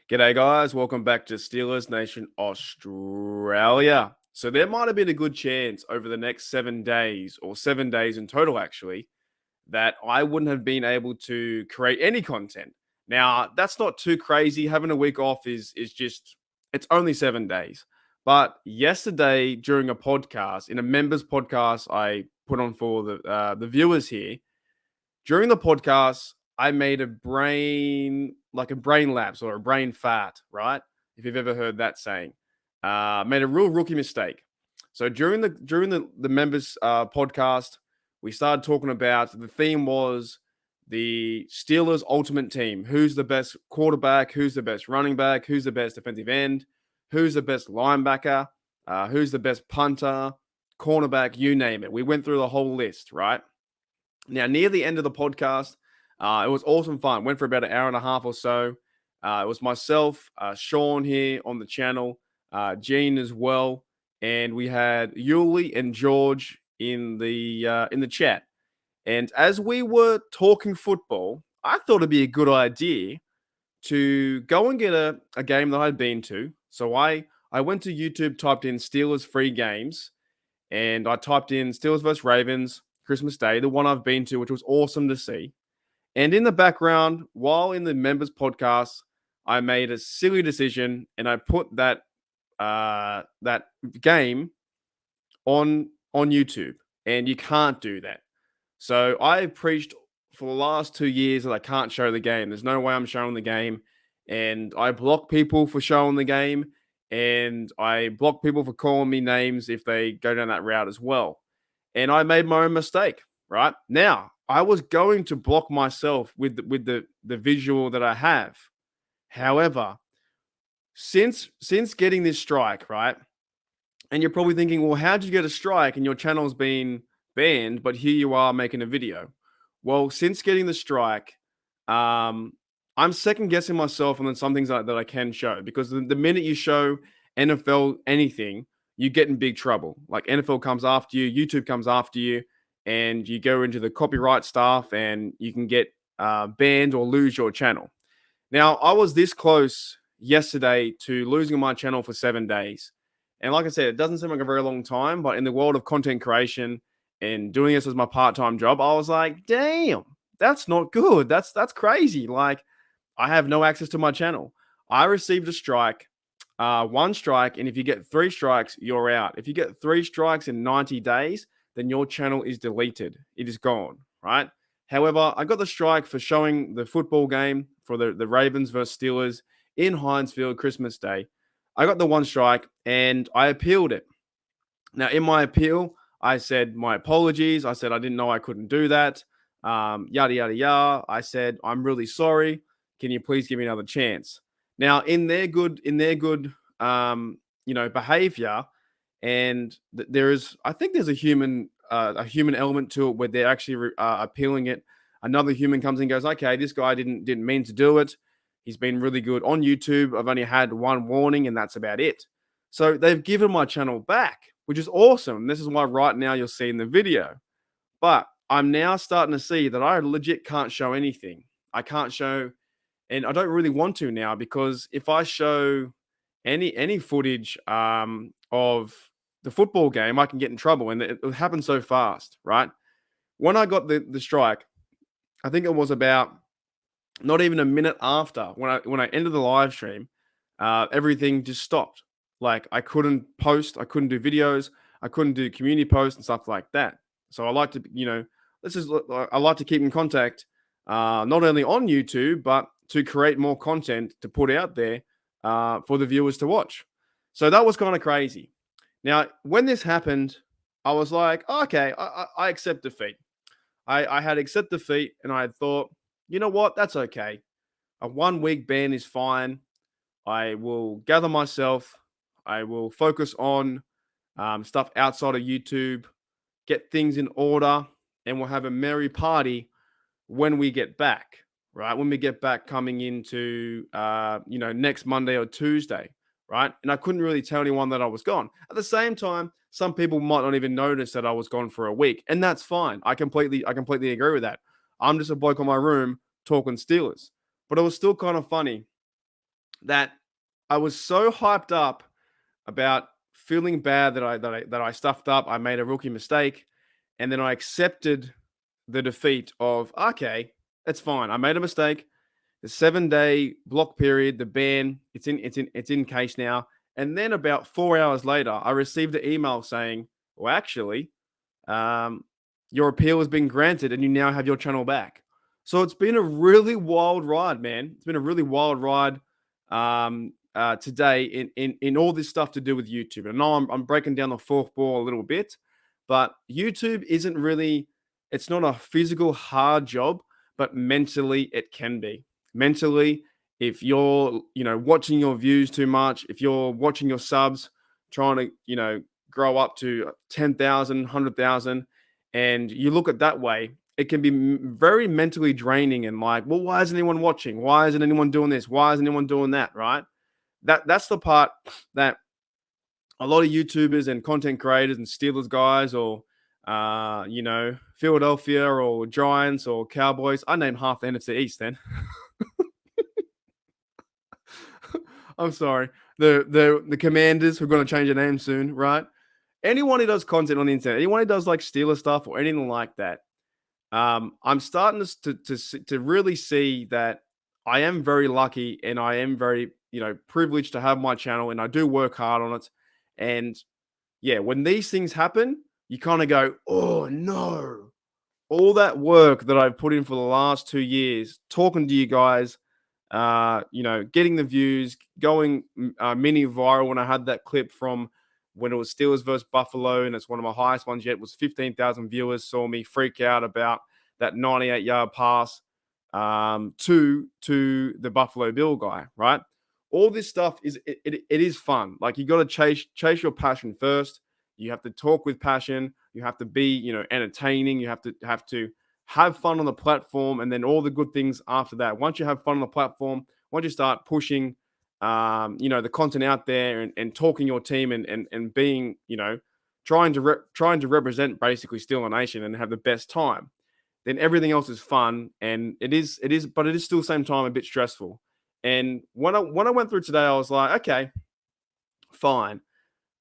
G'day, guys. Welcome back to Steelers Nation Australia. So, there might have been a good chance over the next 7 days, or 7 days in total, actually, that I wouldn't have been able to create any content. Now, that's not too crazy. Having a week off is just, it's only 7 days. But yesterday, during a podcast, in a members podcast I put on for the viewers here, during the podcast, I made like a brain lapse or a brain fart, right? If you've ever heard that saying, made a real rookie mistake. So during the members podcast, we started talking about the theme was the Steelers ultimate team. Who's the best quarterback? Who's the best running back? Who's the best defensive end? Who's the best linebacker? Who's the best punter? Cornerback? You name it. We went through the whole list, right? Now, near the end of the podcast, it was awesome fun. Went for about an hour and a half or so. It was myself, Sean here on the channel, Gene as well, and we had Yuli and George in the chat. And as we were talking football, I thought it'd be a good idea to go and get a game that I'd been to. So I went to YouTube, typed in Steelers free games, and I typed in Steelers versus Ravens Christmas Day, the one I've been to, which was awesome to see. And in the background, while in the members podcast, I made a silly decision and I put that game on YouTube, and you can't do that. So I preached for the last 2 years that I can't show the game. There's no way I'm showing the game, and I block people for showing the game, and I block people for calling me names if they go down that route as well. And I made my own mistake. Right now, I was going to block myself with the visual that I have. However, since getting this strike, right, and you're probably thinking, well, how'd you get a strike and your channel's been banned, but here you are making a video? Well, since getting the strike, I'm second guessing myself on some things that I can show, because the minute you show NFL anything, you get in big trouble. Like NFL comes after you, YouTube comes after you, and you go into the copyright stuff and you can get banned or lose your channel. Now, I was this close yesterday to losing my channel for 7 days. And like I said, it doesn't seem like a very long time, but in the world of content creation and doing this as my part-time job, I was like, damn, that's not good. That's crazy. Like, I have no access to my channel. I received a strike, one strike, and if you get 3 strikes, you're out. If you get 3 strikes in 90 days, then your channel is deleted. It is gone, right? However, I got the strike for showing the football game for the Ravens versus Steelers in Heinz Field Christmas Day. I got the 1 strike and I appealed it. Now, in my appeal, I said my apologies. I said I didn't know I couldn't do that. Yada, yada, yada. I said, I'm really sorry. Can you please give me another chance? Now, in their good behavior, and I think there's a human element to it where they're actually appealing it. Another human comes in and goes, okay, this guy didn't mean to do it. He's been really good on YouTube. I've only had 1 warning, and that's about it. So they've given my channel back, which is awesome. This is why right now you're seeing the video. But I'm now starting to see that I legit can't show anything. I can't show, and I don't really want to now, because if I show any footage of the football game, I can get in trouble, and it happened so fast, right? When I got the strike, I think it was about not even a minute after when I ended the live stream, everything just stopped. Like, I couldn't post, I couldn't do videos, I couldn't do community posts and stuff like that. So I like to, I like to keep in contact, not only on YouTube, but to create more content to put out there for the viewers to watch. So that was kind of crazy. Now, when this happened, I was like, oh, okay, I accept defeat. I had accept defeat, and I had thought, you know what, that's okay. A 1-week ban is fine. I will gather myself. I will focus on stuff outside of YouTube, get things in order, and we'll have a merry party when we get back, right? When we get back coming into, next Monday or Tuesday, right? And I couldn't really tell anyone that I was gone. At the same time, some people might not even notice that I was gone for a week, and that's fine. I completely agree with that. I'm just a bloke on my room talking Steelers. But it was still kind of funny that I was so hyped up about feeling bad that I stuffed up. I made a rookie mistake, and then I accepted the defeat of okay, it's fine. I made a mistake. The 7 day block period, the ban, it's in case now. And then about 4 hours later, I received an email saying, "Well, actually, um, your appeal has been granted, and you now have your channel back." So it's been a really wild ride, man. It's been a really wild ride today in all this stuff to do with YouTube. And I know I'm breaking down the fourth ball a little bit, but YouTube isn't really. It's not a physical hard job, but mentally it can be. Mentally, if you're watching your views too much, if you're watching your subs, trying to grow up to 10,000, 100,000, and you look at that way, it can be very mentally draining and like, well, why isn't anyone watching? Why isn't anyone doing this? Why isn't anyone doing that? Right? That's the part that a lot of YouTubers and content creators and Steelers guys or Philadelphia or Giants or Cowboys. I named half the NFC East then. I'm sorry. The Commanders, who are going to change their name soon, right? Anyone who does content on the internet, anyone who does like Steeler stuff or anything like that, I'm starting to really see that I am very lucky and I am very privileged to have my channel and I do work hard on it. And yeah, when these things happen, you kind of go, oh no, all that work that I've put in for the last 2 years, talking to you guys, getting the views, going mini viral when I had that clip from when it was Steelers versus Buffalo, and it's one of my highest ones yet, was 15,000 viewers saw me freak out about that 98-yard pass to the Buffalo Bill guy, right? All this stuff it is fun. Like you got to chase your passion first. You have to talk with passion. You have to be, entertaining. You have to have fun on the platform, and then all the good things after that. Once you have fun on the platform, once you start pushing, the content out there and talking your team and being, trying to represent basically Steeler Nation and have the best time, then everything else is fun, and but it is still the same time a bit stressful. And when I went through today, I was like, okay, fine.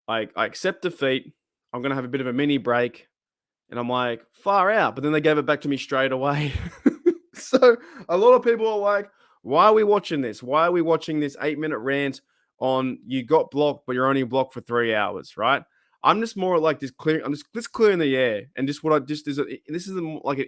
I accept defeat. I'm gonna have a bit of a mini break. And I'm like, far out. But then they gave it back to me straight away. So a lot of people are like, why are we watching this? Why are we watching this 8-minute rant on you got blocked, but you're only blocked for 3 hours, right? I'm just more like this clear. I'm just clearing the air. And just what I just is this is like an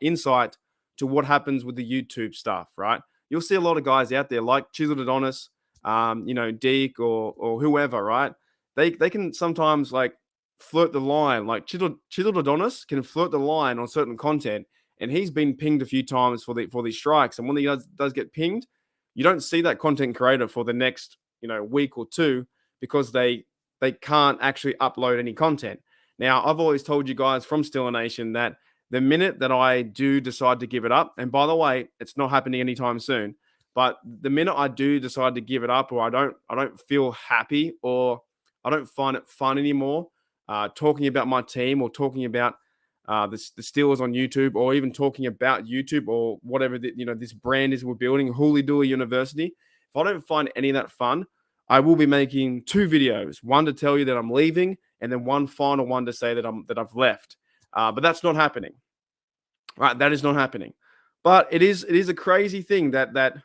insight to what happens with the YouTube stuff, right? You'll see a lot of guys out there like Chiseled Adonis, Deke or whoever, right? They can sometimes like flirt the line. Like Chiseled Adonis can flirt the line on certain content, and he's been pinged a few times for these strikes. And when he does get pinged, you don't see that content creator for the next week or two because they can't actually upload any content. Now, I've always told you guys from Steeler Nation that the minute that I do decide to give it up, and by the way, it's not happening anytime soon, but the minute I do decide to give it up, or I don't feel happy, or I don't find it fun anymore, talking about my team or talking about the Steelers on YouTube, or even talking about YouTube or whatever this brand is we're building, Hooly Dooly University. If I don't find any of that fun, I will be making 2 videos: one to tell you that I'm leaving, and then one final one to say that I've left. But that's not happening, right? That is not happening. But it is a crazy thing that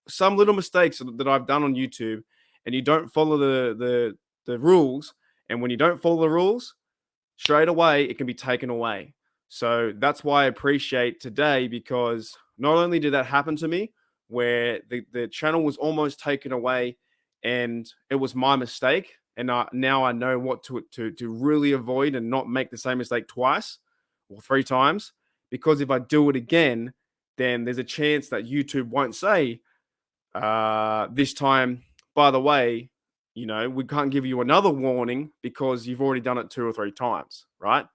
some little mistakes that I've done on YouTube, and you don't follow the rules, and when you don't follow the rules, straight away it can be taken away. So that's why I appreciate today, because not only did that happen to me, where the channel was almost taken away, and it was my mistake, and now I know what to really avoid and not make the same mistake twice or 3 times. Because if I do it again, then there's a chance that YouTube won't say this time, by the way, we can't give you another warning because you've already done it 2 or 3 times, right?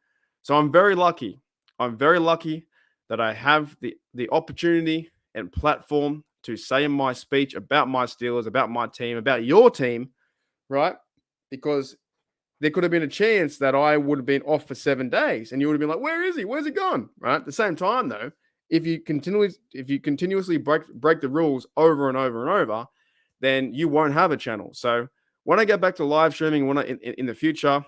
So I'm very lucky. I'm very lucky that I have the opportunity and platform to say in my speech about my Steelers, about my team, about your team, right? Because there could have been a chance that I would have been off for 7 days, and you would have been like, "Where is he? Where's he gone?" Right? At the same time, though, if you continuously break the rules over and over and over, then you won't have a channel. So when I get back to live streaming, in the future,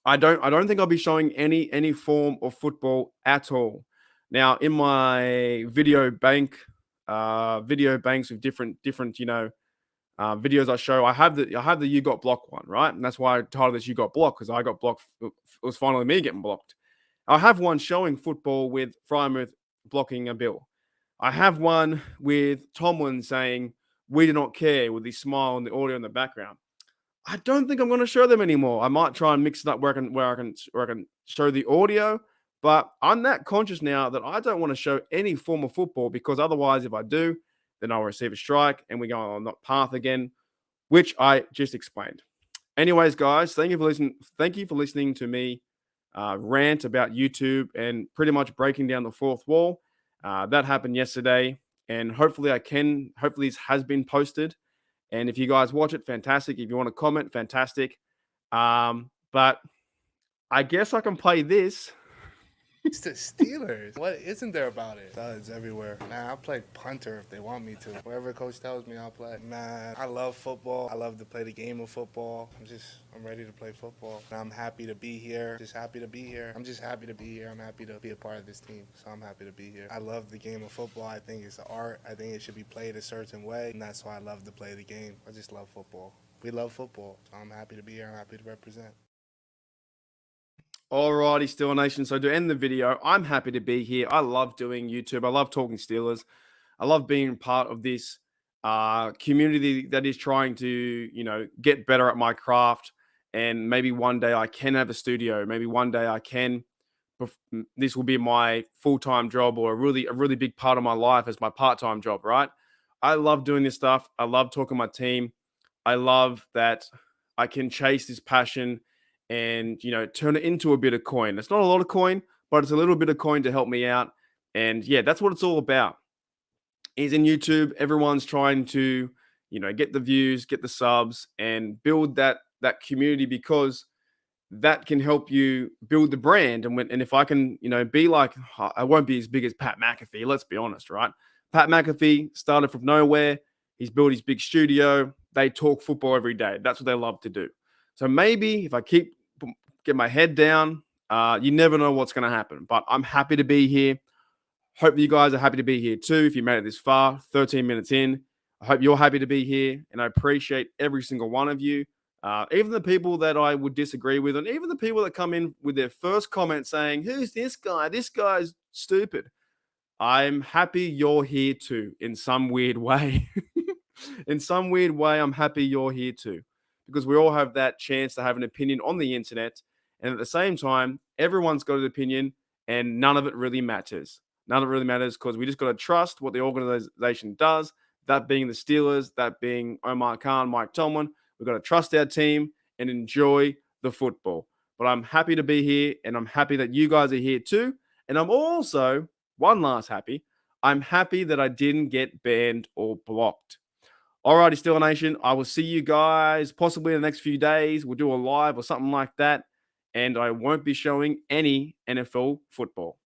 I don't think I'll be showing any form of football at all. Now, in my video banks with different videos I show, I have the you got blocked one, right? And that's why I titled this "You Got Blocked" because I got blocked. It was finally me getting blocked. I have one showing football with Frymouth blocking a bill. I have one with Tomlin saying "We do not care" with his smile and the audio in the background. I don't think I'm going to show them anymore. I might try and mix it up where I can show the audio, but I'm that conscious now that I don't want to show any form of football because otherwise, if I do, then I'll receive a strike and we go on that path again, which I just explained. Anyways, guys, thank you for listening. Thank you for listening to me rant about YouTube and pretty much breaking down the fourth wall. That happened yesterday, and hopefully this has been posted. And if you guys watch it, fantastic. If you want to comment, fantastic. But I guess I can play this. It's the Steelers. What isn't there about it? Studs everywhere. Man, I'll play punter if they want me to. Whatever coach tells me, I'll play. Man, I love football. I love to play the game of football. I'm ready to play football. And I'm happy to be here. Just happy to be here. I'm just happy to be here. I'm happy to be a part of this team. So I'm happy to be here. I love the game of football. I think it's an art. I think it should be played a certain way. And that's why I love to play the game. I just love football. We love football. So I'm happy to be here. I'm happy to represent. Alrighty, Steeler Nation. So to end the video, I'm happy to be here. I love doing YouTube. I love talking Steelers. I love being part of this community that is trying to, get better at my craft. And maybe one day I can have a studio. Maybe one day I can. This will be my full-time job or a really big part of my life as my part-time job, right? I love doing this stuff. I love talking to my team. I love that I can chase this passion and turn it into a bit of coin. It's not a lot of coin, but it's a little bit of coin to help me out. And yeah, that's what it's all about. Is in YouTube, everyone's trying to get the views, get the subs, and build that community because that can help you build the brand. And if I can be like, I won't be as big as Pat McAfee. Let's be honest, right? Pat McAfee started from nowhere. He's built his big studio. They talk football every day. That's what they love to do. So maybe if I get my head down, you never know what's going to happen. But I'm happy to be here. Hope you guys are happy to be here too. If you made it this far, 13 minutes in, I hope you're happy to be here. And I appreciate every single one of you. Even the people that I would disagree with, and even the people that come in with their first comment saying, "Who's this guy? This guy's stupid." I'm happy you're here too, in some weird way. In some weird way, I'm happy you're here too, because we all have that chance to have an opinion on the internet. And at the same time, everyone's got an opinion, and none of it really matters. None of it really matters because we just got to trust what the organization does, that being the Steelers, that being Omar Khan, Mike Tomlin. We've got to trust our team and enjoy the football. But I'm happy to be here, and I'm happy that you guys are here too. And I'm also, one last happy, I'm happy that I didn't get banned or blocked. Alrighty, Steeler Nation, I will see you guys possibly in the next few days. We'll do a live or something like that. And I won't be showing any NFL football.